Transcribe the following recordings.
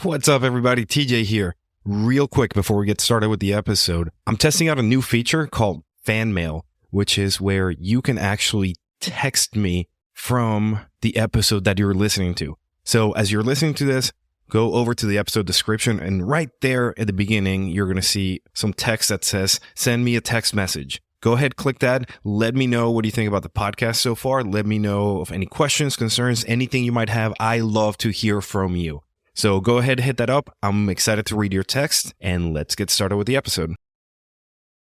What's up, everybody? TJ here. Real quick before we get started with the episode, I'm testing out a new feature called Fan Mail, which is where you can actually text me from the episode that you're listening to. So as you're listening to this, go over to the episode description, and right there at the beginning, you're going to see some text that says, send me a text message. Go ahead, click that. Let me know what you think about the podcast so far. Let me know of any questions, concerns, anything you might have. I love to hear from you. So go ahead, hit that up. I'm excited to read your text, and let's get started with the episode.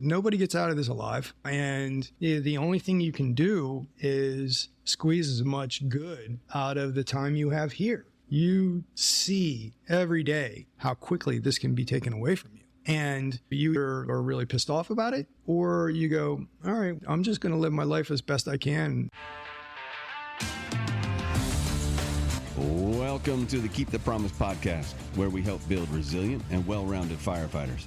Nobody gets out of this alive, and the only thing you can do is squeeze as much good out of the time you have here. You see every day how quickly this can be taken away from you, and you are really pissed off about it, or you go, all right, I'm just going to live my life as best I can. Welcome to the Keep the Promise podcast, where we help build resilient and well-rounded firefighters.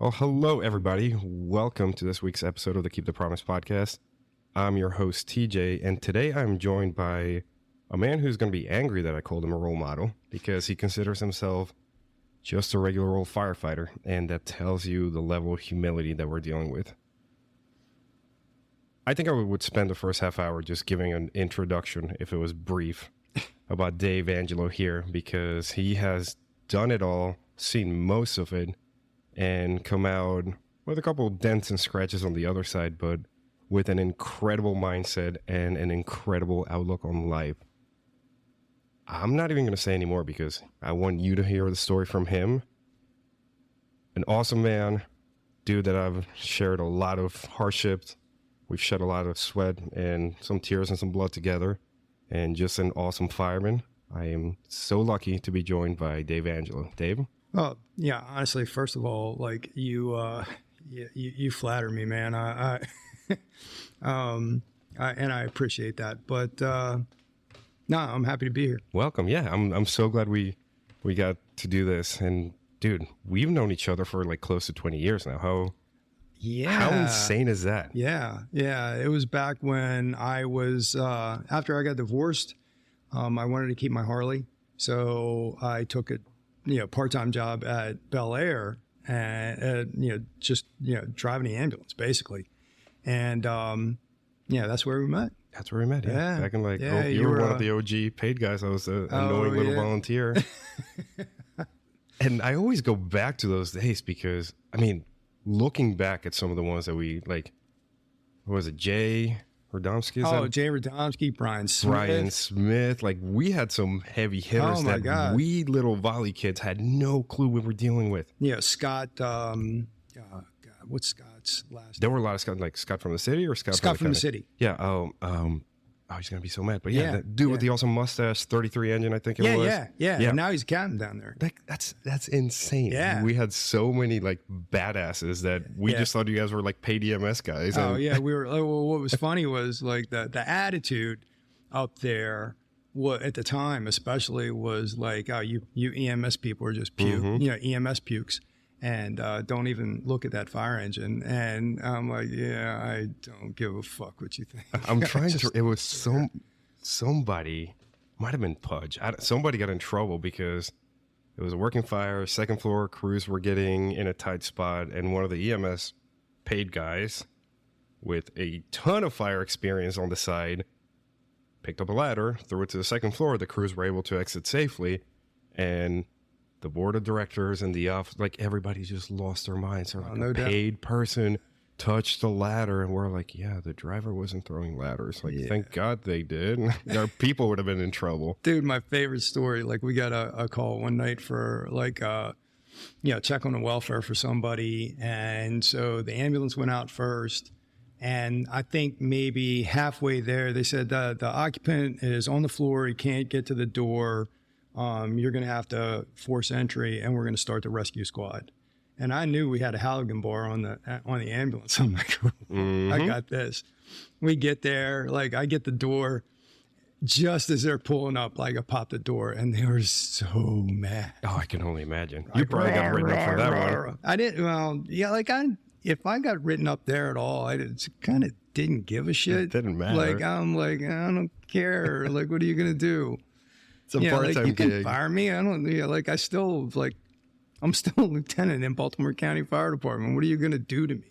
Well, hello, everybody. Welcome to this week's episode of the Keep the Promise podcast. I'm your host, TJ, and today I'm joined by a man who's going to be angry that I called him a role model because he considers himself just a regular old firefighter, and that tells you the level of humility that we're dealing with. I think I would spend the first half hour just giving an introduction, if it was brief, about Dave Angelo here, because he has done it all, seen most of it, and come out with a couple of dents and scratches on the other side, but with an incredible mindset and an incredible outlook on life. I'm not even going to say any more because I want you to hear the story from him. An awesome man, dude that I've shared a lot of hardships. We've shed a lot of sweat and some tears and some blood together, and just an awesome fireman. I am so lucky to be joined by Dave Angelo. Dave? Oh, yeah, honestly, first of all, like you flatter me, man. And I appreciate that. But no, I'm happy to be here. Welcome. Yeah, I'm so glad we got to do this. And dude, we've known each other for like close to 20 years now. How insane is that? Yeah. It was back when I was after I got divorced. I wanted to keep my Harley, so I took a part-time job at Bel Air and just driving the ambulance basically. And that's where we met. That's where we met. Yeah. Back in you were one of the OG paid guys. I was an annoying little volunteer. And I always go back to those days because, I mean, looking back at some of the ones that we like, what was it, Jay Radomski? Jay Radomski, Brian Smith. Like, we had some heavy hitters that we little volley kids had no clue we were dealing with. Yeah, Scott. What's Scott's last? There were a lot of Scott, like Scott from the City or Scott from the City. Yeah. He's gonna be so mad. But yeah, that dude with the awesome mustache, 33 engine, I think it was. Yeah. And now he's a captain down there. Like, that's insane. Yeah. We had so many like badasses that we just thought you guys were like paid EMS guys. We were. Well, what was funny was like the attitude up there. What at the time, especially, was like, oh, you EMS people are just puke. Mm-hmm. EMS pukes. And don't even look at that fire engine. And I'm like, yeah, I don't give a fuck what you think. I'm trying to. It was somebody, might have been Pudge. Somebody got in trouble because it was a working fire. Second floor crews were getting in a tight spot, and one of the EMS paid guys with a ton of fire experience on the side picked up a ladder, threw it to the second floor. The crews were able to exit safely, and the board of directors and the office, like, everybody just lost their minds. They're like, paid person touched the ladder, and we're like, yeah, the driver wasn't throwing ladders. Like, thank God they did. Our people would have been in trouble. Dude, my favorite story, like, we got a call one night for like check on the welfare for somebody, and so the ambulance went out first, and I think maybe halfway there they said the occupant is on the floor, he can't get to the door. You're going to have to force entry, and we're going to start the rescue squad. And I knew we had a Halligan bar on the ambulance. I'm like, I got this. We get there, like, I get the door just as they're pulling up, like, I pop the door, and they were so mad. Oh, I can only imagine. You probably got written up for that one. I didn't. Well, yeah, like, if I got written up there at all, I kind of didn't give a shit. It didn't matter. Like, I'm like, I don't care. Like, what are you going to do? It's a part-time you can gig. fire me. I don't, like, I'm still a lieutenant in Baltimore County Fire Department. What are you going to do to me?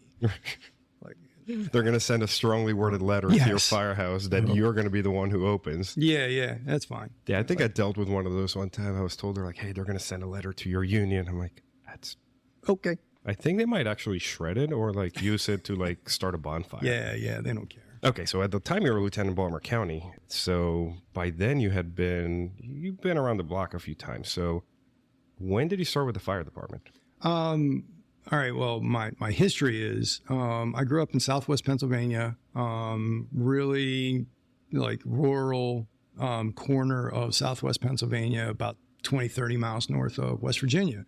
Like, they're going to send a strongly worded letter to your firehouse that you're going to be the one who opens. Yeah, that's fine. Yeah, I think I dealt with one of those one time. I was told they're like, hey, they're going to send a letter to your union. I'm like, that's okay. I think they might actually shred it or like use it to like start a bonfire. Yeah, they don't care. Okay, so at the time you were a lieutenant in Baltimore County, so by then you've been around the block a few times. So when did you start with the fire department? All right. Well, my history is I grew up in Southwest Pennsylvania, really like rural corner of Southwest Pennsylvania, about 20, 30 miles north of West Virginia.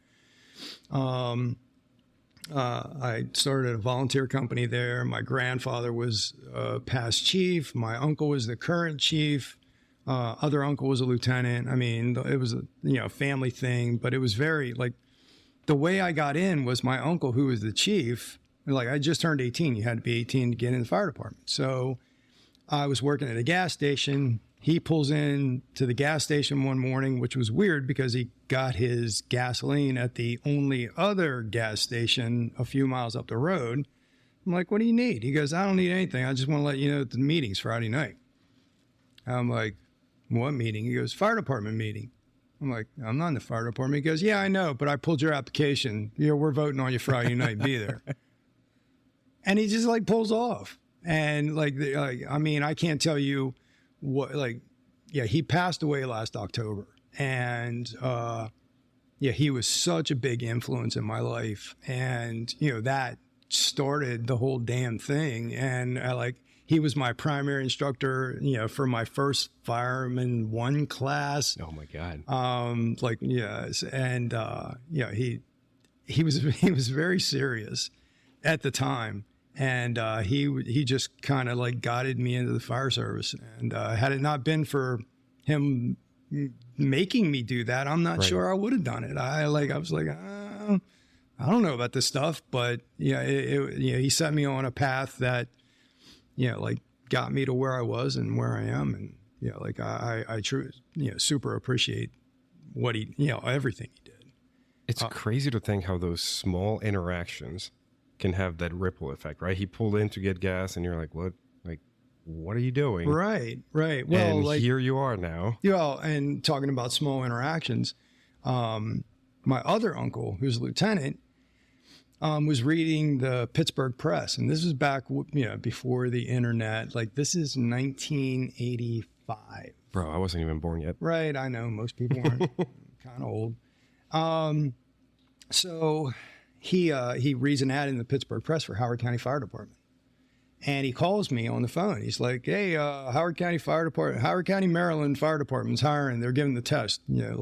I started a volunteer company there. My grandfather was past chief. My uncle was the current chief. Other uncle was a lieutenant. I mean, it was a family thing, but it was very like the way I got in was my uncle, who was the chief. Like I just turned 18. You had to be 18 to get in the fire department. So I was working at a gas station. He pulls in to the gas station one morning, which was weird because he got his gasoline at the only other gas station a few miles up the road. I'm like, what do you need? He goes, I don't need anything. I just want to let you know that the meeting's Friday night. I'm like, what meeting? He goes, fire department meeting. I'm like, I'm not in the fire department. He goes, yeah, I know, but I pulled your application. We're voting on you Friday night. Be there. And he just like pulls off. And I mean, I can't tell you what, he passed away last October. And, he was such a big influence in my life. And, that started the whole damn thing. And he was my primary instructor, for my first Fireman 1 class. Oh my God. Yes. And, he was very serious at the time. And he just kind of like guided me into the fire service. And had it not been for him making me do that, I'm not sure I would have done it. I was like, I don't know about this stuff, but he set me on a path that, got me to where I was and where I am. And, I truly, super appreciate what he, everything he did. It's crazy to think how those small interactions can have that ripple effect, right? He pulled in to get gas and you're like, what are you doing? Right. Well, and here you are now. And talking about small interactions, my other uncle, who's a lieutenant, was reading the Pittsburgh Press. And this was back, before the internet. Like, this is 1985. Bro, I wasn't even born yet. Right. I know. Most people aren't. Kind of old. So he reads an ad in the Pittsburgh Press for Howard County Fire Department. And he calls me on the phone. He's like, hey, Howard County Fire Department, Howard County, Maryland Fire Department's hiring. They're giving the test. You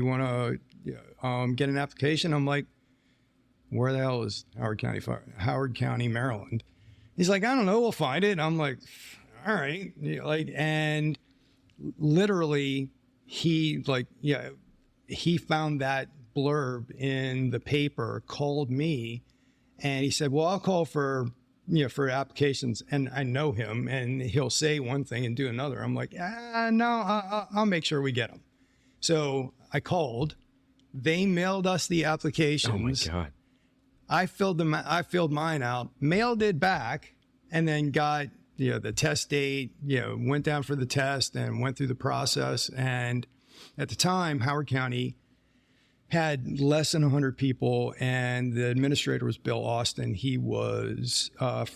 want to get an application? I'm like, where the hell is Howard County, Maryland? He's like, I don't know. We'll find it. I'm like, all right. And literally he found that blurb in the paper, called me, and he said, well, I'll call for applications, and I know him, and he'll say one thing and do another. I'm like, no, I'll make sure we get them. So I called. They mailed us the applications. Oh my God. I filled mine out, mailed it back, and then got the test date. Went down for the test and went through the process. And at the time, Howard County had less than 100 people, and the administrator was Bill Austin. He was not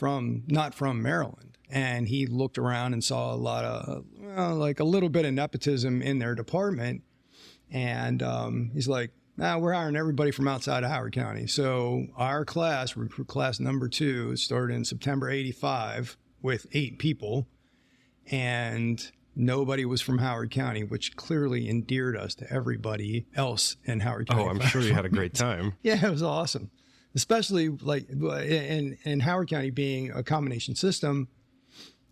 from Maryland, and he looked around and saw a lot of a little bit of nepotism in their department, and he's like, we're hiring everybody from outside of Howard County. So our class, class number 2, started in September '85 with 8 people, and nobody was from Howard County, which clearly endeared us to everybody else in Howard County. Oh, I'm sure you had a great time. Yeah, it was awesome. Especially in Howard County being a combination system,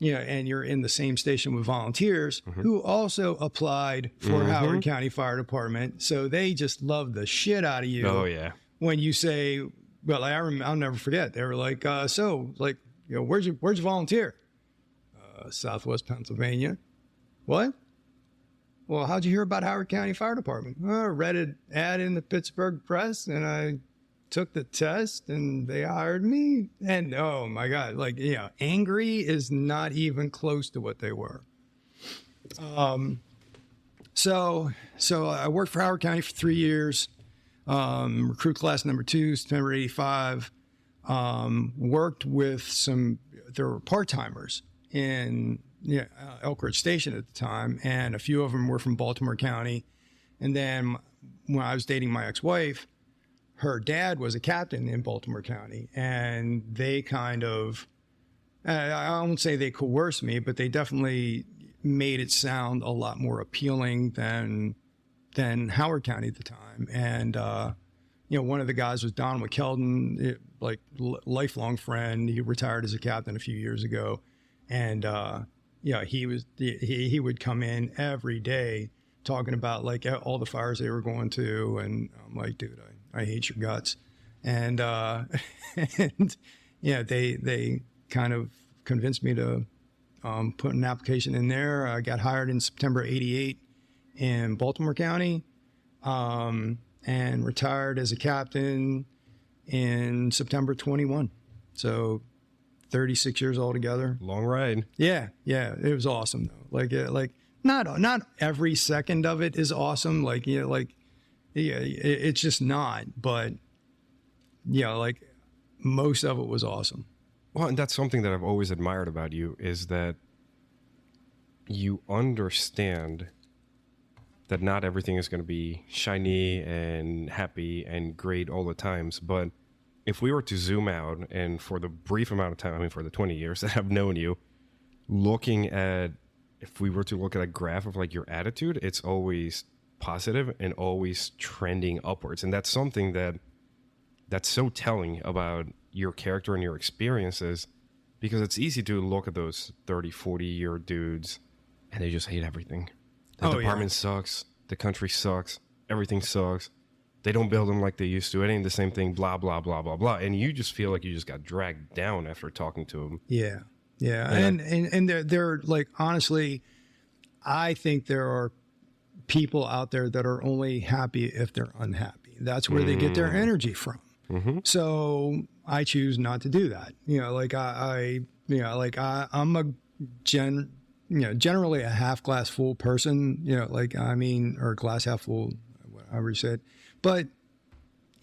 and you're in the same station with volunteers who also applied for Howard County Fire Department. So they just love the shit out of you. Oh, yeah. When you say, well, I'll never forget. They were like, where'd you volunteer? Southwest Pennsylvania. What? well, how'd you hear about Howard County Fire Department? Well, I read an ad in the Pittsburgh Press, and I took the test, and they hired me. And oh my God, like, yeah, angry is not even close to what they were. So I worked for Howard County for 3 years. Recruit class number 2, September 85. Worked with there were part-timers in Elk Ridge Station at the time, and a few of them were from Baltimore County. And then when I was dating my ex-wife, her dad was a captain in Baltimore County, and they kind of, I won't say they coerced me, but they definitely made it sound a lot more appealing than Howard County at the time. And, one of the guys was Don McKeldin, lifelong friend. He retired as a captain a few years ago. And, he would come in every day talking about like all the fires they were going to. And I'm like, dude, I hate your guts. And, they kind of convinced me to put an application in there. I got hired in September 88 in Baltimore County, and retired as a captain in September 21. So 36 years altogether. Long ride. Yeah. It was awesome though. Not every second of it is awesome. It's just not, but most of it was awesome. Well, and that's something that I've always admired about you, is that you understand that not everything is going to be shiny and happy and great all the times. But if we were to zoom out, and for the brief amount of time, for the 20 years that I've known you, if we were to look at a graph of like your attitude, it's always positive and always trending upwards. And that's something that's so telling about your character and your experiences, because it's easy to look at those 30, 40-year dudes and they just hate everything. The department sucks. The country sucks. Everything sucks. They don't build them like they used to. It ain't the same thing, blah, blah, blah, blah, blah. And you just feel like you just got dragged down after talking to them. Yeah. And they're like, honestly, I think there are people out there that are only happy if they're unhappy. That's where they get their energy from. Mm-hmm. So I choose not to do that. I'm generally a half glass full person, or glass half full, however you said. But,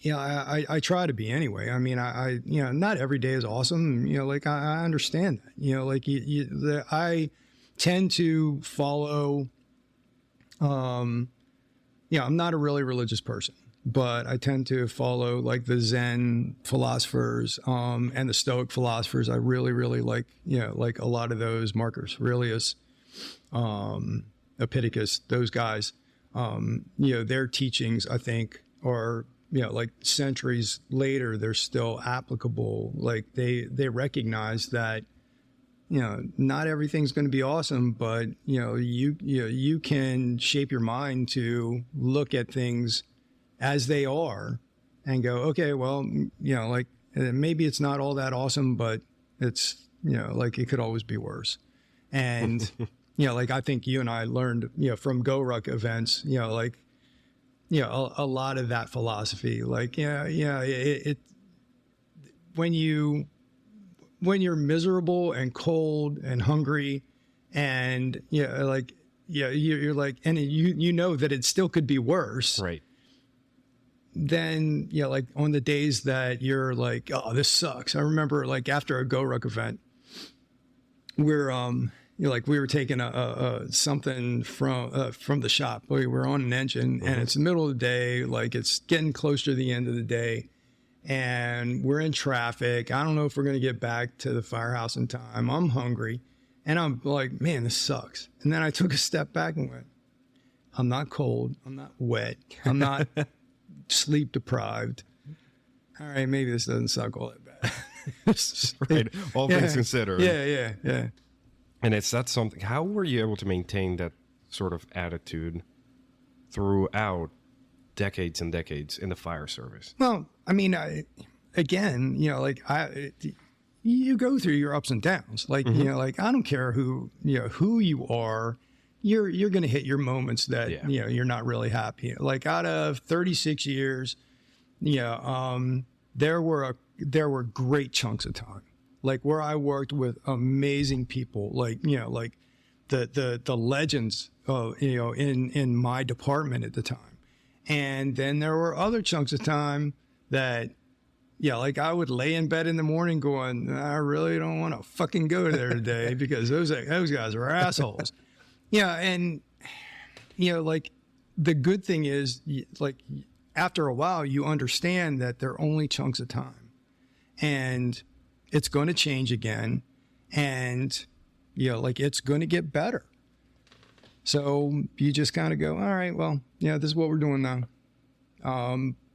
I try to be anyway. I mean, not every day is awesome. I understand that, I tend to follow, I'm not a really religious person, but I tend to follow like the Zen philosophers, and the Stoic philosophers. I really, really like a lot of those, Marcus Aurelius, Epictetus, those guys, their teachings, I think, are, centuries later, they're still applicable. Like they recognize that, not everything's going to be awesome, but, you can shape your mind to look at things as they are and go, okay, well, maybe it's not all that awesome, but it's, it could always be worse. And, I think you and I learned, from Go Ruck events, a lot of that philosophy, when you're miserable and cold and hungry and, you're like, and you know that it still could be worse. Right. Then, on the days that you're like, oh, this sucks. I remember after a Go Ruck event, we were taking something from the shop. We were on an engine, and it's the middle of the day. It's getting closer to the end of the day, and we're in traffic. I don't know if we're going to get back to the firehouse in time. I'm hungry, and I'm like, man, this sucks. And then I took a step back and went, I'm not cold. I'm not wet. I'm not sleep deprived. All right, maybe this doesn't suck all that bad. Right. All things considered. Yeah. And it's that something. How were you able to maintain that sort of attitude throughout decades and decades in the fire service? Well, I mean, you go through your ups and downs. I don't care who you are. you're going to hit your moments that, Yeah. you're not really happy. Like out of 36 years, there were great chunks of time, like where I worked with amazing people, like, like the legends of, in my department at the time. And then there were other chunks of time that, like I would lay in bed in the morning going, I really don't want to fucking go there today because those guys are assholes. And, like the good thing is, like after a while, you understand that they're only chunks of time and it's going to change again. And, like it's going to get better. So you just kind of go, all right, well, this is what we're doing now.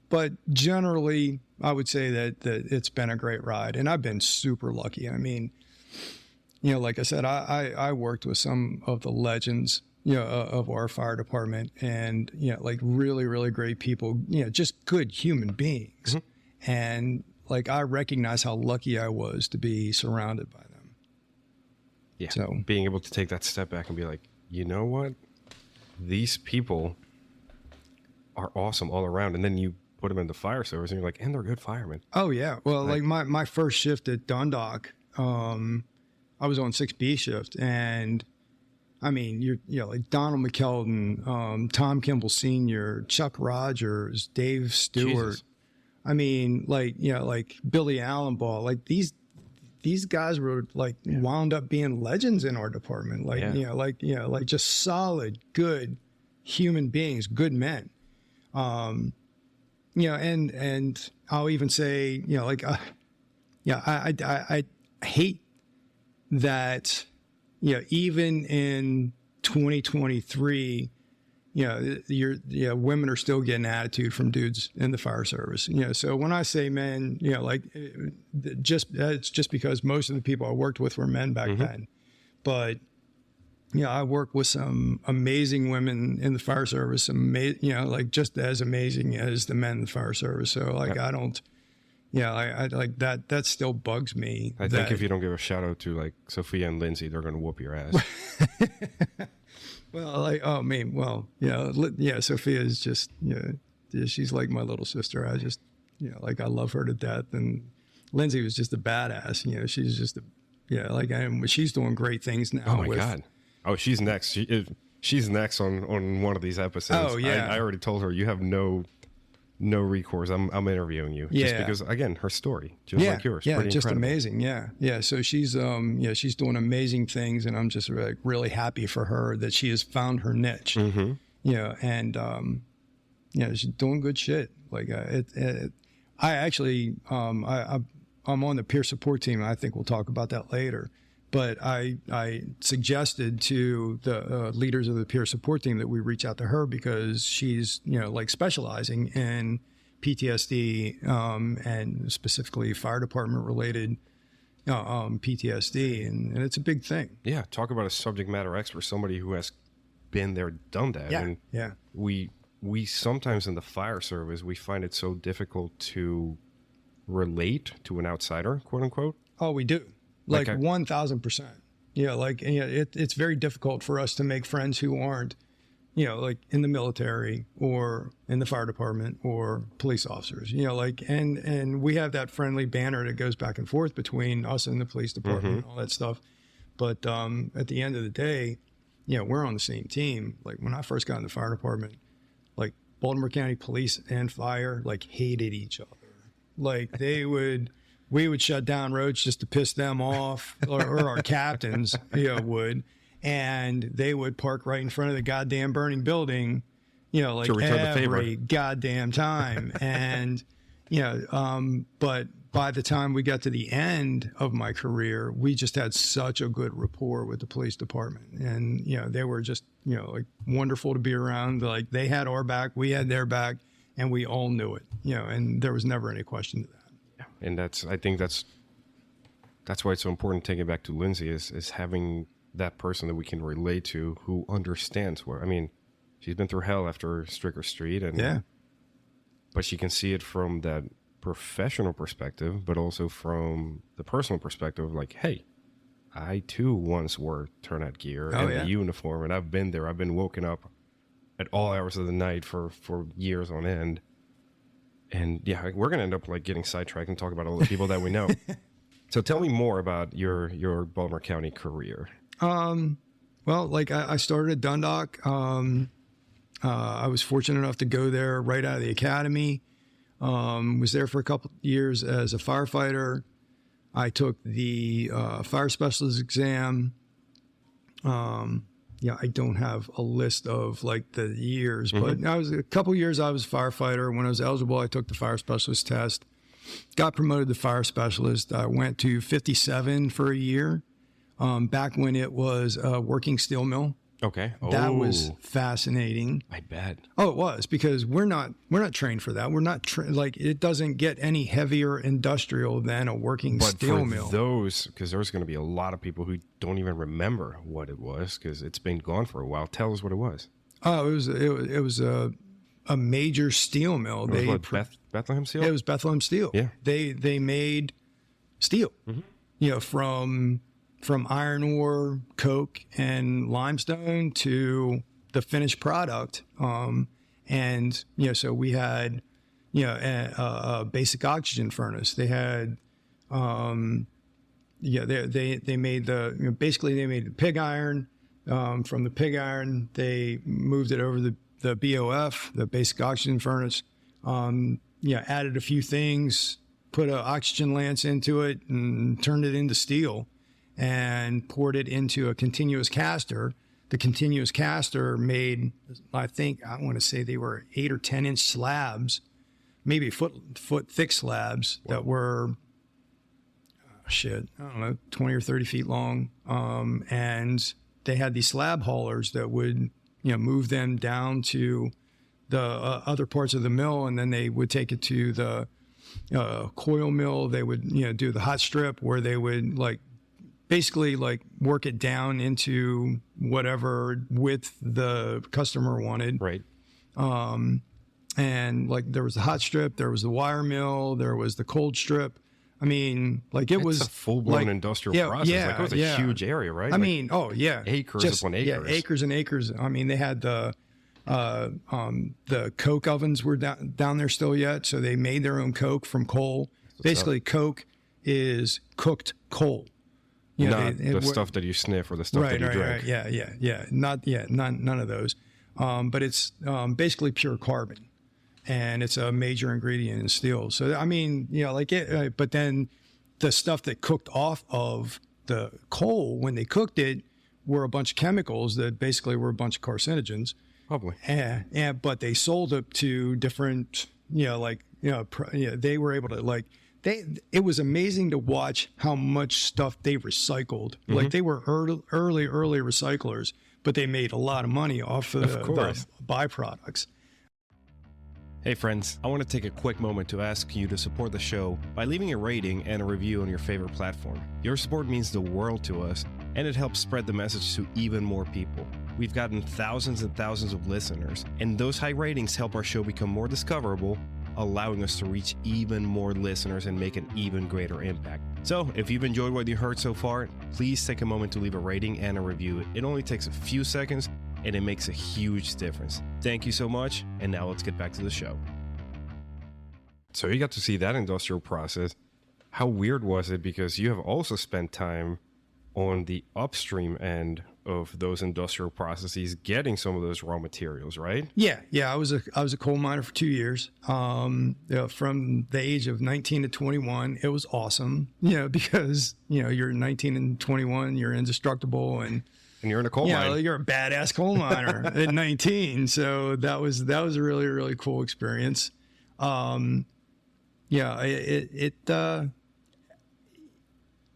But generally, I would say that it's been a great ride, and I've been super lucky. I mean, like I said, I worked with some of the legends, of our fire department, and like really, really great people, just good human beings, and like I recognize how lucky I was to be surrounded by them. Yeah. So being able to take that step back and be like, you know what, these people are awesome all around, and then you put them in the fire service and you're like, and they're good firemen. Oh yeah. Well, like my first shift at Dundalk, I was on 6B shift, and I mean, like Donald McKeldin, Tom Kimball Sr., Chuck Rogers, Dave Stewart. Jesus. I mean, like, like Billy Allenbaugh, like these guys were like wound up being legends in our department. Like, like just solid, good human beings, good men. And I'll even say, like, I hate that, even in 2023, women are still getting attitude from dudes in the fire service. So when I say men, like it's just because most of the people I worked with were men back then. But, I worked with some amazing women in the fire service, like just as amazing as the men in the fire service. So like, I don't, I like that still bugs me. I think if you don't give a shout out to like Sophia and Lindsay, they're going to whoop your ass. Well, like, oh, man, well, Sophia is just, she's like my little sister. I just, like I love her to death. And Lindsay was just a badass. She's just, she's doing great things now. Oh my God. Oh, she's next. She's next on one of these episodes. Oh yeah. I already told her you have no recourse. I'm interviewing you. Yeah. Just because again, her story, just like yours. Yeah. Pretty Just incredible. amazing. Yeah. Yeah. So she's, she's doing amazing things, and I'm just like really happy for her that she has found her niche. And, she's doing good shit. Like, I actually, I'm on the peer support team. I think we'll talk about that later. But I suggested to the leaders of the peer support team that we reach out to her because she's, like specializing in PTSD and specifically fire department related PTSD. And it's a big thing. Yeah. Talk about a subject matter expert, somebody who has been there, done that. Yeah. And Yeah. We sometimes in the fire service, we find it so difficult to relate to an outsider, quote unquote. Oh, we do. Like 1,000%. It's very difficult for us to make friends who aren't, like in the military or in the fire department or police officers, and we have that friendly banner that goes back and forth between us and the police department and all that stuff. But at the end of the day, we're on the same team. Like when I first got in the fire department, like Baltimore County Police and Fire, like hated each other. Like we would shut down roads just to piss them off, or our captains, would, and they would park right in front of the goddamn burning building, like every goddamn time. And, but by the time we got to the end of my career, we just had such a good rapport with the police department. And, they were just, like wonderful to be around. Like they had our back, we had their back, and we all knew it, and there was never any question to that. And I think that's why it's so important, taking it back to Lindsay, is having that person that we can relate to who understands where, I mean, she's been through hell after Stricker Street, and but she can see it from that professional perspective, but also from the personal perspective of like, hey, I too once wore turnout gear Oh, and yeah. a uniform, and I've been there. I've been woken up at all hours of the night for years on end. And yeah, we're gonna end up like getting sidetracked and talk about all the people that we know. So tell me more about your Baltimore County career. Well, like I started at Dundalk. I was fortunate enough to go there right out of the academy. Was there for a couple years as a firefighter. I took the fire specialist exam. Yeah, I don't have a list of like the years, but I was a couple years I was a firefighter. When I was eligible, I took the fire specialist test. Got promoted to fire specialist. I went to 57 for a year. Back when it was a working steel mill. Okay. That was fascinating. I bet. Oh, it was, because we're not trained for that. We're not like, it doesn't get any heavier industrial than a working steel mill. Those, because there's going to be a lot of people who don't even remember what it was because it's been gone for a while. Tell us what it was. Oh, it was a major steel mill. It was what, Bethlehem Steel? It was Bethlehem Steel. Yeah. They made steel, from iron ore, coke, and limestone to the finished product. So we had, a basic oxygen furnace. They had, they made basically they made the pig iron. From the pig iron, they moved it over the BOF, the basic oxygen furnace. Added a few things, put an oxygen lance into it, and turned it into steel, and poured it into a continuous caster. The continuous caster made, I want to say they were 8 or 10 inch slabs, maybe foot thick slabs that were, I don't know, 20 or 30 feet long. And they had these slab haulers that would, move them down to the other parts of the mill, and then they would take it to the coil mill. They would, do the hot strip where they would basically work it down into whatever width the customer wanted. Right. And there was the hot strip, there was the wire mill, there was the cold strip. I mean, it was a full-blown industrial process. Yeah, it was a huge area, right? I mean, acres upon acres. Yeah, acres and acres. I mean, they had the coke ovens were down there still yet, so they made their own coke from coal. Basically, coke is cooked coal. Not the stuff that you sniff or the stuff that you drink. Right. Yeah. None of those. But it's basically pure carbon, and it's a major ingredient in steel. So I mean, but then the stuff that cooked off of the coal when they cooked it were a bunch of chemicals that basically were a bunch of carcinogens. Probably. But they sold it to different, they were able to it was amazing to watch how much stuff they recycled. They were early recyclers, but they made a lot of money off of the byproducts. Hey friends, I want to take a quick moment to ask you to support the show by leaving a rating and a review on your favorite platform. Your support means the world to us, and it helps spread the message to even more people. We've gotten thousands and thousands of listeners, and those high ratings help our show become more discoverable, allowing us to reach even more listeners and make an even greater impact. So, if you've enjoyed what you heard so far, please take a moment to leave a rating and a review. It only takes a few seconds, and it makes a huge difference. Thank you so much, and now let's get back to the show. So you got to see that industrial process. How weird was it? Because you have also spent time on the upstream end of those industrial processes, getting some of those raw materials, right? Yeah. I was a coal miner for 2 years. From the age of 19 to 21, it was awesome. Because you're 19 and 21, you're indestructible, and you're in a coal mine. You're a badass coal miner at 19. So that was a really, really cool experience.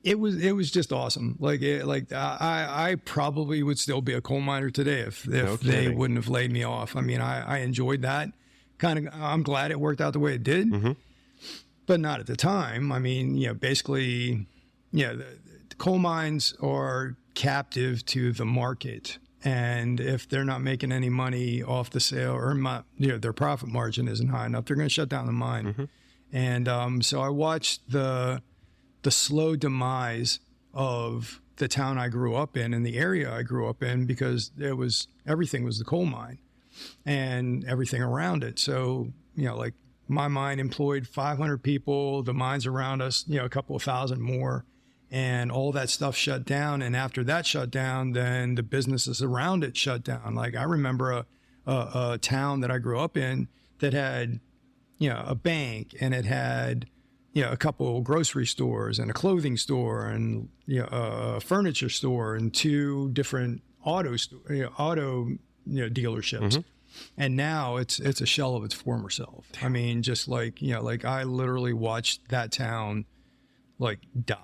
It was just awesome. I probably would still be a coal miner today if they wouldn't have laid me off. I mean, I enjoyed that. I'm glad it worked out the way it did, but not at the time. I mean, basically, the coal mines are captive to the market, and if they're not making any money off the sale, or their profit margin isn't high enough, they're going to shut down the mine. And so I watched the slow demise of the town I grew up in and the area I grew up in, because everything was the coal mine and everything around it. So, like my mine employed 500 people, the mines around us, a couple of thousand more, and all that stuff shut down. And after that shut down, then the businesses around it shut down. Like I remember a town that I grew up in that had, a bank, and it had, a couple of grocery stores and a clothing store and, a furniture store and 2 different auto dealerships. Mm-hmm. And now it's a shell of its former self. Damn. I mean, just like, like I literally watched that town like die.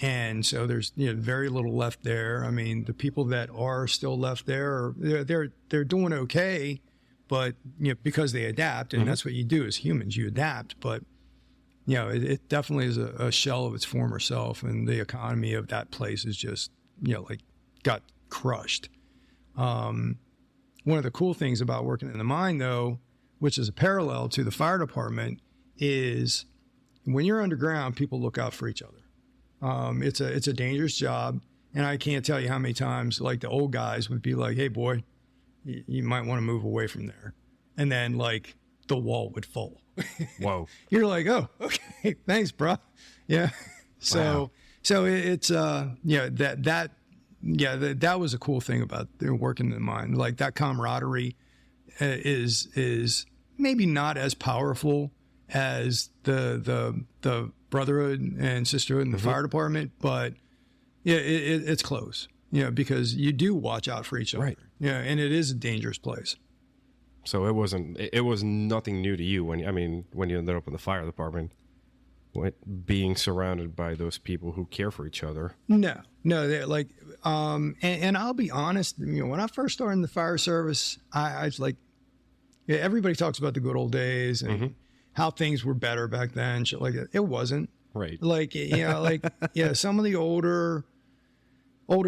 And so there's very little left there. I mean, the people that are still left there, they're doing okay, but because they adapt, and that's what you do as humans, you adapt. But it definitely is a shell of its former self, and the economy of that place is just like got crushed. One of the cool things about working in the mine, though, which is a parallel to the fire department, is when you're underground, people look out for each other. It's a dangerous job, and I can't tell you how many times like the old guys would be like, "Hey, boy, you might want to move away from there," and then like the wall would fall. Whoa! You're like, "Oh, okay, thanks, bro." Yeah. So wow. So it's that was a cool thing about working in the mine. Like that camaraderie is maybe not as powerful as the brotherhood and sisterhood in the fire department, but it's close, because you do watch out for each other. Right. And it is a dangerous place. So it was nothing new to you when you ended up in the fire department, being surrounded by those people who care for each other. No, they're like, and I'll be honest, when I first started in the fire service, I was like, everybody talks about the good old days and how things were better back then, shit like that. It wasn't. Right. Like, some of the older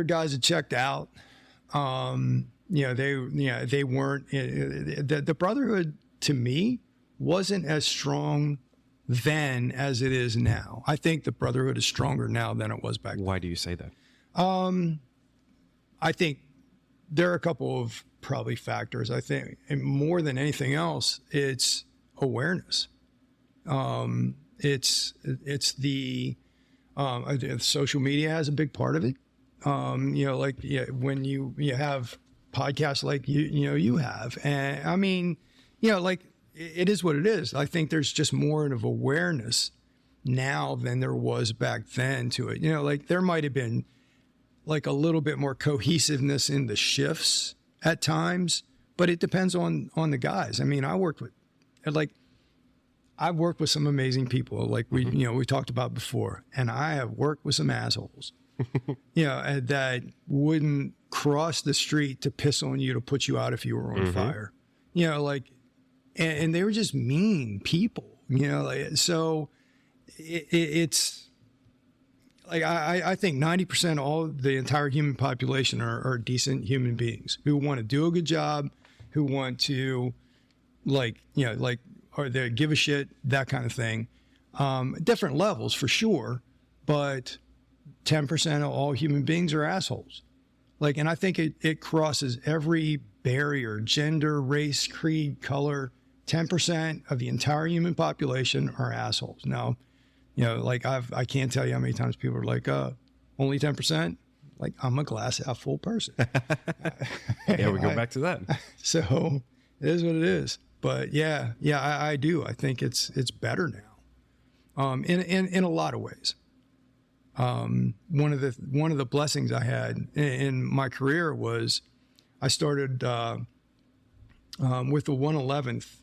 guys had checked out. They weren't, the brotherhood to me wasn't as strong then as it is now. I think the brotherhood is stronger now than it was back then. Why do you say that? I think there are a couple of probably factors. I think, and more than anything else, it's awareness. It's the social media has a big part of it. When you have podcasts like you have, and I mean, it is what it is. I think there's just more of awareness now than there was back then to it. There might have been like a little bit more cohesiveness in the shifts at times, but it depends on the guys. I mean, I've worked with some amazing people, like we talked about before, and I have worked with some assholes, that wouldn't cross the street to piss on you to put you out if you were on fire, and they were just mean people, so it's like, I think 90% of all the entire human population are decent human beings who want to do a good job, who want to or they give a shit, that kind of thing. Different levels for sure, but 10% of all human beings are assholes. And I think it crosses every barrier, gender, race, creed, color. 10% of the entire human population are assholes. Now, I can't tell you how many times people are like, only 10%. Like, I'm a glass half full person. Yeah, we go back to that. So it is what it is. But I do. I think it's better now, in a lot of ways. One of the blessings I had in my career was I started with the 111th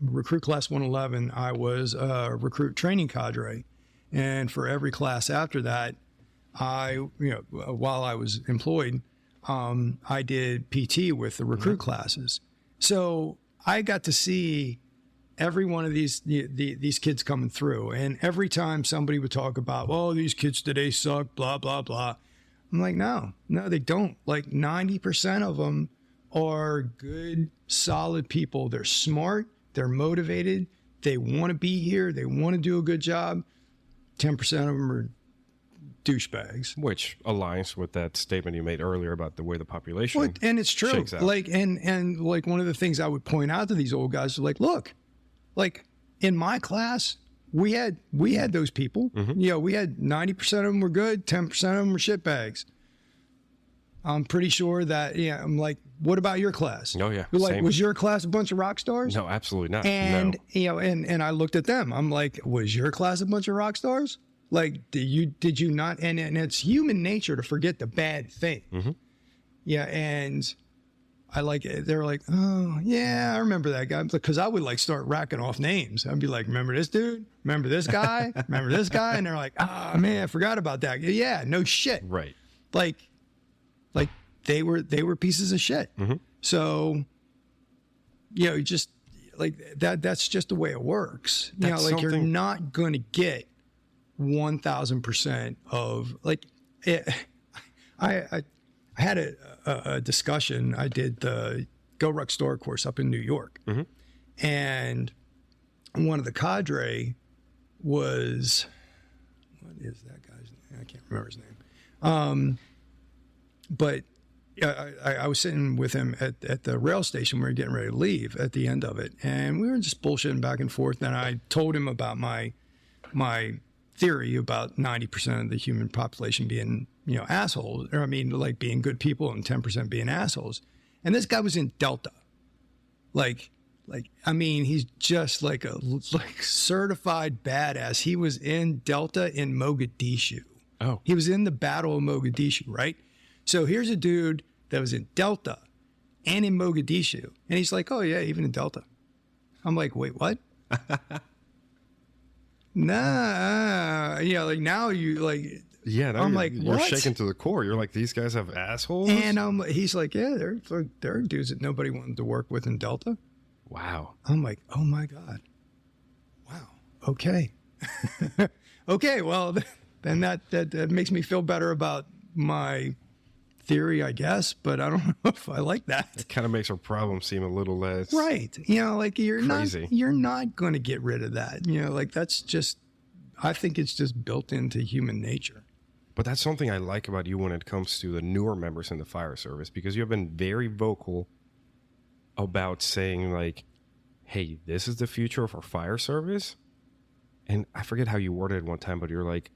recruit class 111. I was a recruit training cadre, and for every class after that, while I was employed, I did PT with the recruit classes. So I got to see every one of these kids coming through. And every time somebody would talk about, oh, these kids today suck, blah, blah, blah. I'm like, no, they don't. Like 90% of them are good, solid people. They're smart. They're motivated. They want to be here. They want to do a good job. 10% of them are douchebags. Which aligns with that statement you made earlier about the way the population Well, and it's true. shakes out. Like, and like one of the things I would point out to these old guys is like, look, like in my class, we had those people. You know, we had 90% of them were good, 10% of them were shitbags. I'm pretty sure that, I'm like, what about your class? Oh, yeah. Like, Same. was your class a bunch of rock stars? No, absolutely not. And, no. And I looked at them. I'm like, was your class a bunch of rock stars? Like, did you not? And it's human nature to forget the bad thing. Yeah. And they're like, oh, yeah, I remember that guy. Because I would like start racking off names. I'd be like, remember this dude? Remember this guy? Remember this guy? And they're like, oh, man, I forgot about that. Yeah, no shit. Right. Like they were pieces of shit. So, just like that's just the way it works. You're not going to get 1,000% of like it. I had a discussion. I did the Go Ruck Store course up in New York, and one of the cadre was, what is that guy's name? I can't remember his name. But I was sitting with him at the rail station. We were getting ready to leave at the end of it, and we were just bullshitting back and forth. And I told him about my theory about 90% of the human population being, assholes, or like being good people, and 10% being assholes. And this guy was in Delta, he's just like a certified badass. He was in Delta in Mogadishu. Oh, he was in the Battle of Mogadishu, right? So here's a dude that was in Delta and in Mogadishu. And he's like, oh, yeah, even in Delta. I'm like, wait, what? Nah. Yeah, like now you like. Yeah, now I'm you're, like, you're what? shaken to the core. You're like, these guys have assholes? And he's like, yeah, there are dudes that nobody wanted to work with in Delta. Wow. I'm like, oh, my God. Wow. Okay. Okay, well, then that makes me feel better about my theory, I guess, but I don't know if I like that. It kind of makes our problem seem a little less right. Like you're crazy. You're not going to get rid of that. Like that's just, I think it's just built into human nature. But that's something I like about you when it comes to the newer members in the fire service, because you have been very vocal about saying like, hey, this is the future of our fire service. And I forget how you worded it one time, but you're like,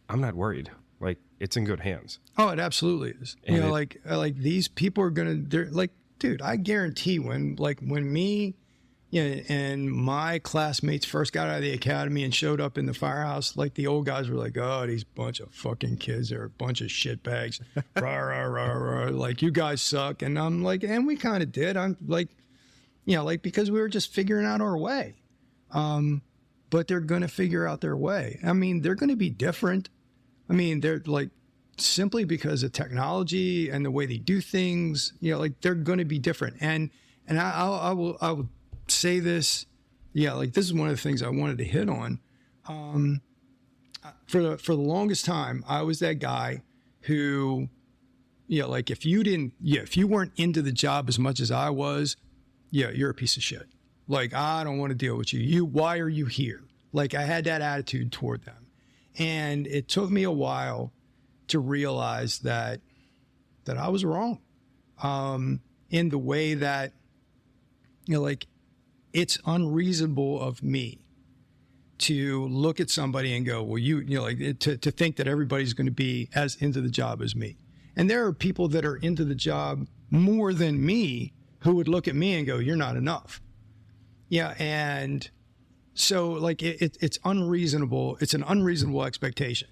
I'm not worried. Like, it's in good hands. Oh, it absolutely is. And like these people are they're like, dude, I guarantee when me, and my classmates first got out of the academy and showed up in the firehouse, like the old guys were like, oh, these bunch of fucking kids, they're a bunch of shitbags. Rah, rah, rah, rah. Like, you guys suck. And I'm like, and we kind of did. I'm like, because we were just figuring out our way. But they're going to figure out their way. They're going to be different. They're like, simply because of technology and the way they do things, they're going to be different. And I will say this, this is one of the things I wanted to hit on. For the longest time, I was that guy who, if you weren't into the job as much as I was, you're a piece of shit. Like, I don't want to deal with you. Why are you here? Like, I had that attitude toward them. And it took me a while to realize that I was wrong in the way that, it's unreasonable of me to look at somebody and go, well, to think that everybody's going to be as into the job as me. And there are people that are into the job more than me who would look at me and go, you're not enough. Yeah. And so it's unreasonable. It's an unreasonable expectation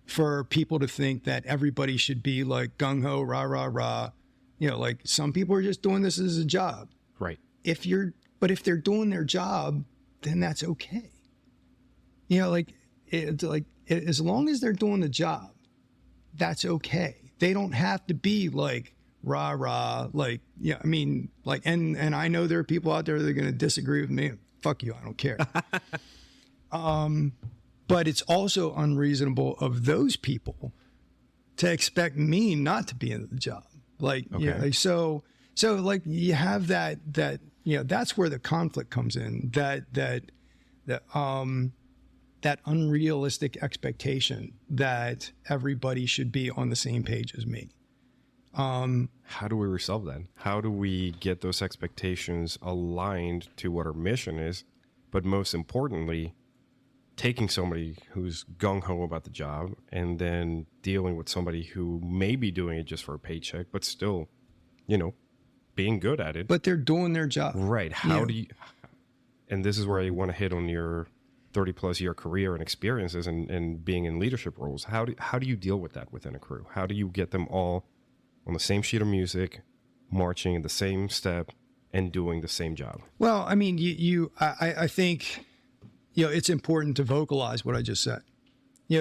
for people to think that everybody should be like gung ho, rah, rah, rah. Like some people are just doing this as a job. Right. But if they're doing their job, then that's okay. As long as they're doing the job, that's okay. They don't have to be like rah, rah, and I know there are people out there that are going to disagree with me. Fuck you, I don't care. But it's also unreasonable of those people to expect me not to be in the job. So you have that, that's where the conflict comes in, that that unrealistic expectation that everybody should be on the same page as me. How do we resolve that? How do we get those expectations aligned to what our mission is? But most importantly, taking somebody who's gung-ho about the job and then dealing with somebody who may be doing it just for a paycheck, but still, being good at it. But they're doing their job. Right. How do you, and this is where I want to hit on your 30 plus year career and experiences and being in leadership roles. How do you deal with that within a crew? How do you get them all on the same sheet of music, marching in the same step and doing the same job? Well, I mean, I think, it's important to vocalize what I just said,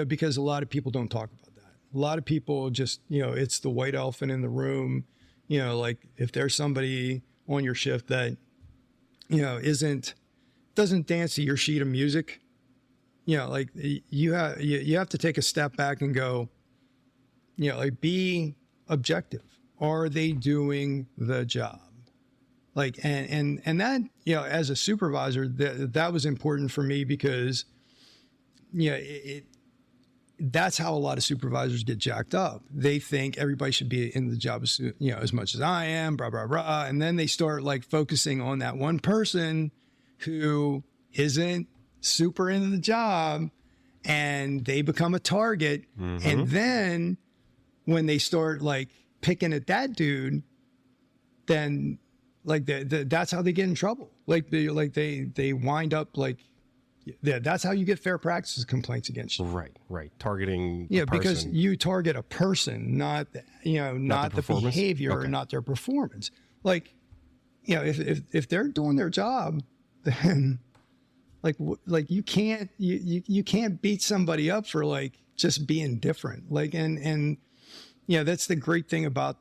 because a lot of people don't talk about that. A lot of people just, it's the white elephant in the room. Like if there's somebody on your shift that, doesn't dance to your sheet of music, like you have to take a step back and go, like be objective. Are they doing the job? Like, and that, as a supervisor, that was important for me because, that's how a lot of supervisors get jacked up. They think everybody should be in the job as much as I am, blah, blah, blah. And then they start like focusing on that one person who isn't super into the job and they become a target. Mm-hmm. And then when they start like picking at that dude, then like that's how they get in trouble. Like they wind up like, that's how you get fair practices complaints against you. Right. Targeting. Yeah, because you target a person, not the behavior, okay, or not their performance. Like, if they're doing their job, then like you can't beat somebody up for like just being different. Like and that's the great thing about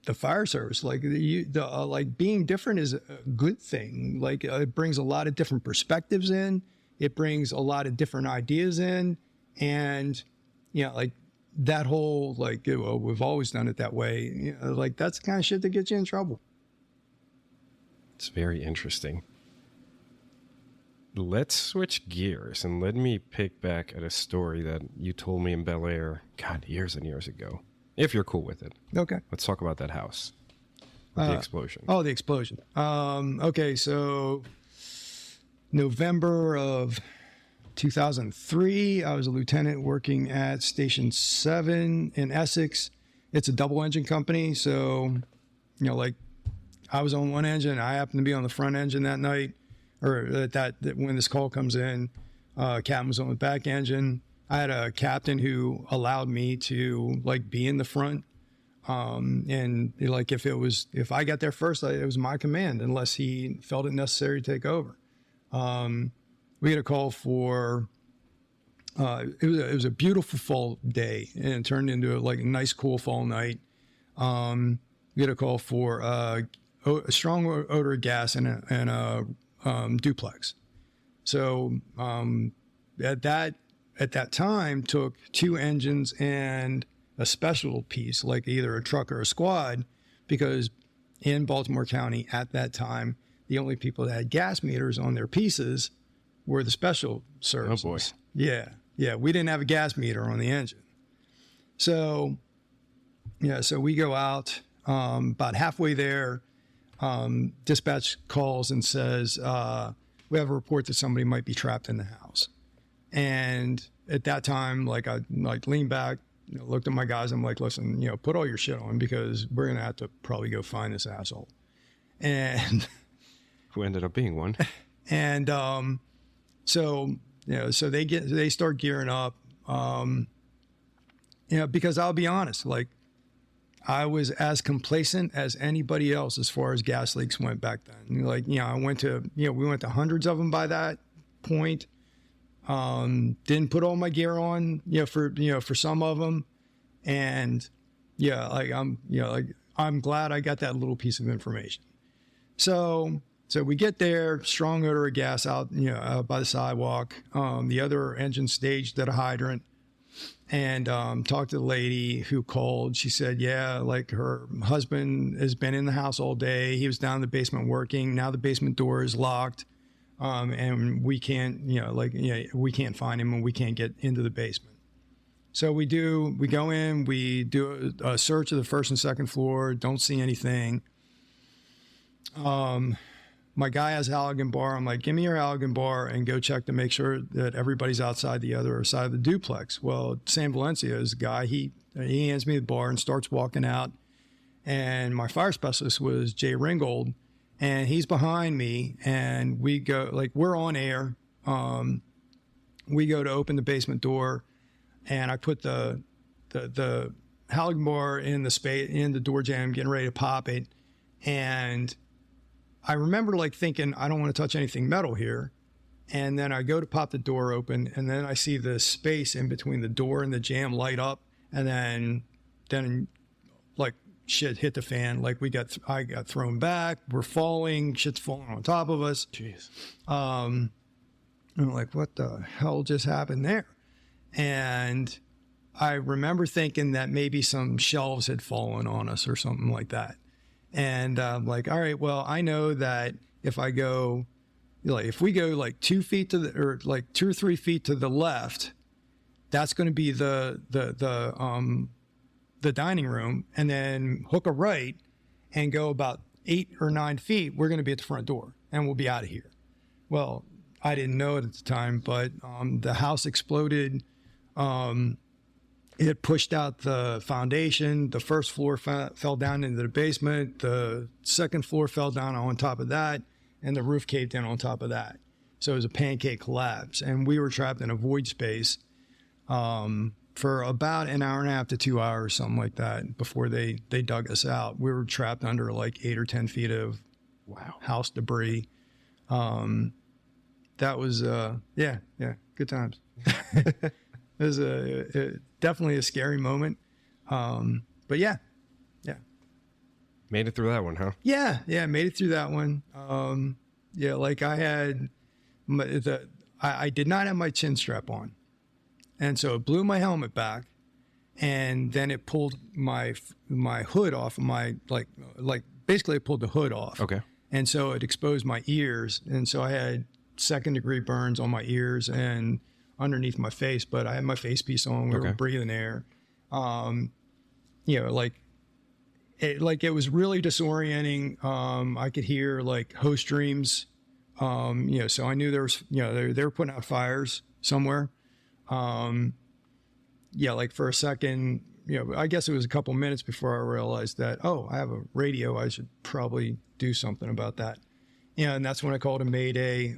the fire service. Like like being different is a good thing. Like it brings a lot of different perspectives in. It brings a lot of different ideas in, and like that whole like we've always done it that way. Like that's the kind of shit that gets you in trouble. It's very interesting. Let's switch gears and let me pick back at a story that you told me in Bel Air, God, years and years ago. If you're cool with it. Okay. Let's talk about that house. The explosion. Oh, the explosion. Okay, so November of 2003, I was a lieutenant working at Station 7 in Essex. It's a double engine company. So, like I was on one engine. I happened to be on the front engine that night, or that when this call comes in, captain was on the back engine. I had a captain who allowed me to like be in the front. And like, if I got there first, it was my command unless he felt it necessary to take over. We had a call for, it was a beautiful fall day and it turned into like a nice, cool fall night. We had a call for, a strong odor of gas and a duplex. So, at that time took 2 engines and a special piece, like either a truck or a squad, because in Baltimore County at that time, the only people that had gas meters on their pieces were the special services. Oh boy. Yeah. We didn't have a gas meter on the engine. So we go out, about halfway there, dispatch calls and says, we have a report that somebody might be trapped in the house. And at that time, like I leaned back, looked at my guys. I'm like, listen, put all your shit on because we're going to have to probably go find this asshole. And who ended up being one. And so they start gearing up. Because I'll be honest, like I was as complacent as anybody else as far as gas leaks went back then. Like, I went to, we went to hundreds of them by that point. Didn't put all my gear on, for some of them. And I'm glad I got that little piece of information. So we get there, strong odor of gas out, by the sidewalk. The other engine staged at a hydrant, and talked to the lady who called. She said, yeah, like her husband has been in the house all day. He was down in the basement working. Now the basement door is locked. and we can't, we can't find him and we can't get into the basement. So we go in, we do a search of the first and second floor, don't see anything. My guy has halogen bar. I'm like, give me your halogen bar and go check to make sure that everybody's outside the other side of the duplex. Well, Sam Valencia is the guy. He hands me the bar and starts walking out. And my fire specialist was Jay Ringgold, and he's behind me. And we go, like, we're on air. We go to open the basement door, and I put the halogen bar in the door jamb, getting ready to pop it, and I remember like thinking, I don't want to touch anything metal here. And then I go to pop the door open, and then I see the space in between the door and the jamb light up. And then like shit hit the fan. Like I got thrown back. We're falling. Shit's falling on top of us. Jeez. I'm like, what the hell just happened there? And I remember thinking that maybe some shelves had fallen on us or something like that. And I'm like, all right, well, I know that if we go like 2 feet or 2 or 3 feet to the left, that's going to be the dining room, and then hook a right and go about 8 or 9 feet. We're going to be at the front door and we'll be out of here. Well, I didn't know it at the time, but the house exploded. It pushed out the foundation. The first floor fell down into the basement. The second floor fell down on top of that, and the roof caved in on top of that. So it was a pancake collapse, and we were trapped in a void space for about an hour and a half to 2 hours, something like that, before they dug us out. We were trapped under like 8 or 10 feet of house debris. That was good times. It was definitely a scary moment. But yeah. Made it through that one, huh? Yeah, made it through that one. Like I had, I did not have my chin strap on. And so it blew my helmet back, and then it pulled my hood off of my, like basically it pulled the hood off. Okay. And so it exposed my ears. And so I had 2nd-degree burns on my ears and underneath my face, but I had my face piece on. We were breathing air. It was really disorienting. I could hear like host dreams. So I knew there was, they were putting out fires somewhere. Like for a second, I guess it was a couple minutes before I realized that, I have a radio. I should probably do something about that. And that's when I called a Mayday.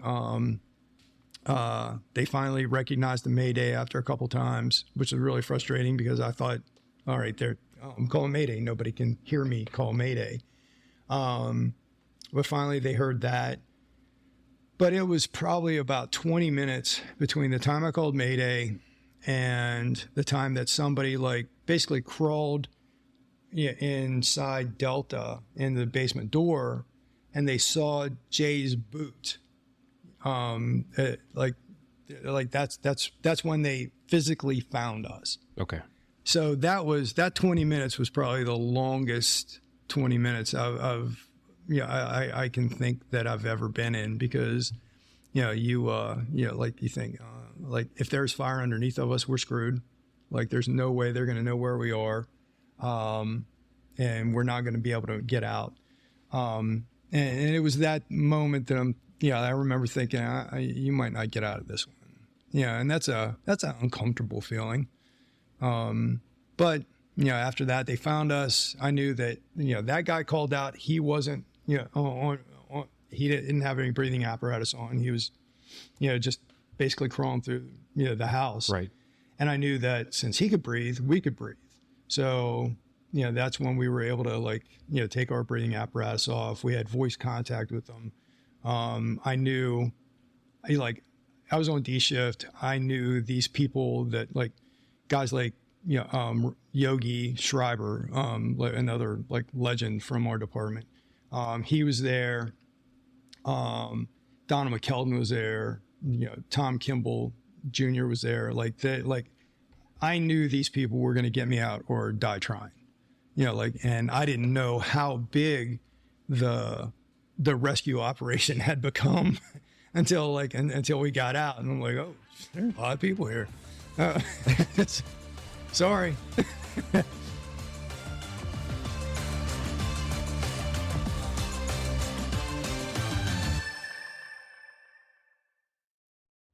They finally recognized the Mayday after a couple times, which was really frustrating because I thought, all right, I'm calling Mayday. Nobody can hear me call Mayday. But finally they heard that. But it was probably about 20 minutes between the time I called Mayday and the time that somebody like basically crawled inside Delta in the basement door, and they saw Jay's boot. That's when they physically found us. Okay. So that 20 minutes was probably the longest 20 minutes I can think that I've ever been in, because, you think, like if there's fire underneath of us, we're screwed. Like there's no way they're going to know where we are. And we're not going to be able to get out. And it was that moment that I remember thinking, you might not get out of this one. And that's an uncomfortable feeling. But after that, they found us. I knew that, that guy called out. He wasn't, he didn't have any breathing apparatus on. He was, just basically crawling through, the house. Right. And I knew that since he could breathe, we could breathe. So, that's when we were able to take our breathing apparatus off. We had voice contact with them. I knew, I was on D shift. I knew these people that guys like, Yogi Schreiber, another legend from our department. He was there. Donna McKeldin was there. Tom Kimball Jr. was there. I knew these people were going to get me out or die trying. And I didn't know how big the rescue operation had become until we got out. And I'm like, oh, there's a lot of people here. Sorry.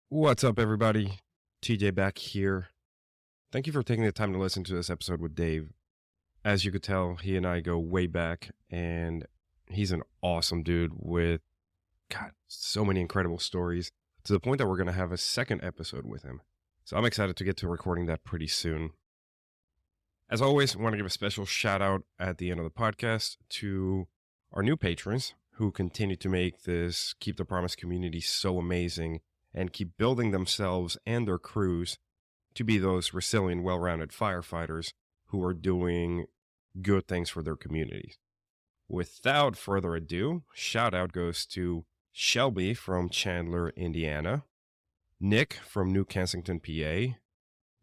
What's up, everybody? TJ back here. Thank you for taking the time to listen to this episode with Dave. As you could tell, he and I go way back, and he's an awesome dude with, so many incredible stories, to the point that we're going to have a second episode with him. So I'm excited to get to recording that pretty soon. As always, I want to give a special shout out at the end of the podcast to our new patrons who continue to make this Keep the Promise community so amazing and keep building themselves and their crews to be those resilient, well-rounded firefighters who are doing good things for their communities. Without further ado, shout out goes to Shelby from Chandler, Indiana, Nick from New Kensington, PA,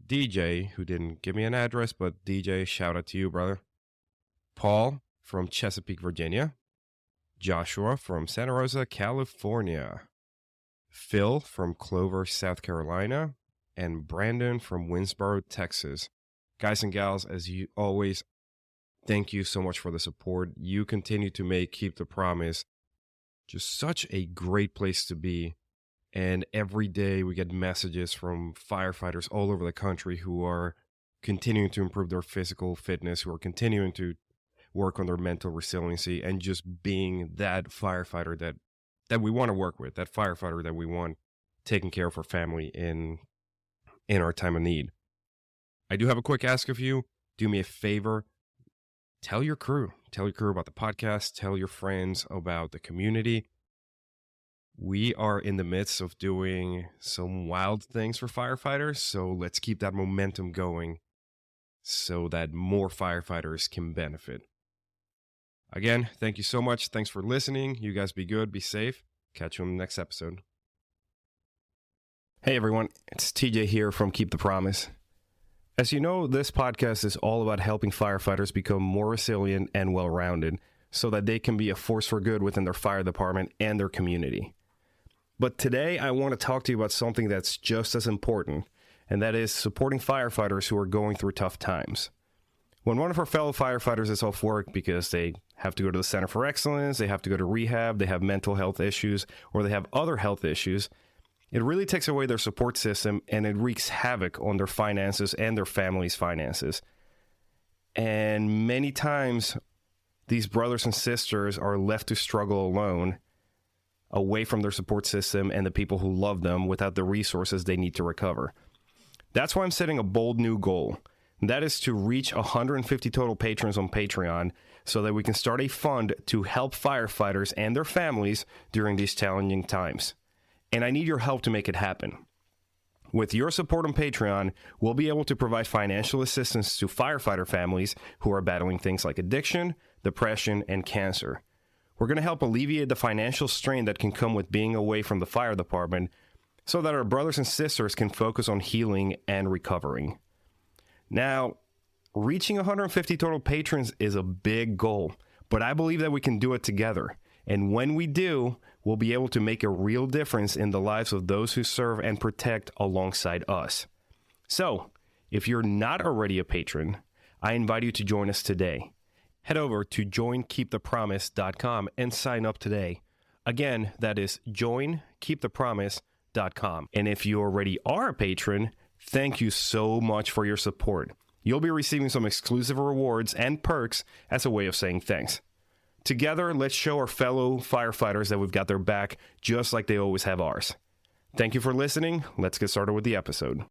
DJ, who didn't give me an address, but DJ, shout out to you, brother, Paul from Chesapeake, Virginia, Joshua from Santa Rosa, California, Phil from Clover, South Carolina, and Brandon from Winsboro, Texas. Guys and gals, as you always, thank you so much for the support. You continue to make Keep the Promise just such a great place to be. And every day we get messages from firefighters all over the country who are continuing to improve their physical fitness, who are continuing to work on their mental resiliency, and just being that firefighter that we want to work with, that firefighter that we want taking care of our family in our time of need. I do have a quick ask of you. Do me a favor. Tell your crew about the podcast. Tell your friends about the community. We are in the midst of doing some wild things for firefighters, so let's keep that momentum going so that more firefighters can benefit. Again, thank you so much. Thanks for listening. You guys be good, be safe. Catch you on the next episode. Hey everyone, it's TJ here from Keep the Promise. As you know, this podcast is all about helping firefighters become more resilient and well-rounded so that they can be a force for good within their fire department and their community. But today I want to talk to you about something that's just as important, and that is supporting firefighters who are going through tough times. When one of our fellow firefighters is off work because they have to go to the Center for Excellence, they have to go to rehab, they have mental health issues, or they have other health issues, it really takes away their support system and it wreaks havoc on their finances and their family's finances. And many times, these brothers and sisters are left to struggle alone, away from their support system and the people who love them without the resources they need to recover. That's why I'm setting a bold new goal. That is to reach 150 total patrons on Patreon so that we can start a fund to help firefighters and their families during these challenging times. And I need your help to make it happen. With your support on Patreon, we'll be able to provide financial assistance to firefighter families who are battling things like addiction, depression, and cancer. We're going to help alleviate the financial strain that can come with being away from the fire department so that our brothers and sisters can focus on healing and recovering. Now, reaching 150 total patrons is a big goal, but I believe that we can do it together. And when we do, we'll be able to make a real difference in the lives of those who serve and protect alongside us. So, if you're not already a patron, I invite you to join us today. Head over to joinkeepthepromise.com and sign up today. Again, that is joinkeepthepromise.com. And if you already are a patron, thank you so much for your support. You'll be receiving some exclusive rewards and perks as a way of saying thanks. Together, let's show our fellow firefighters that we've got their back just like they always have ours. Thank you for listening. Let's get started with the episode.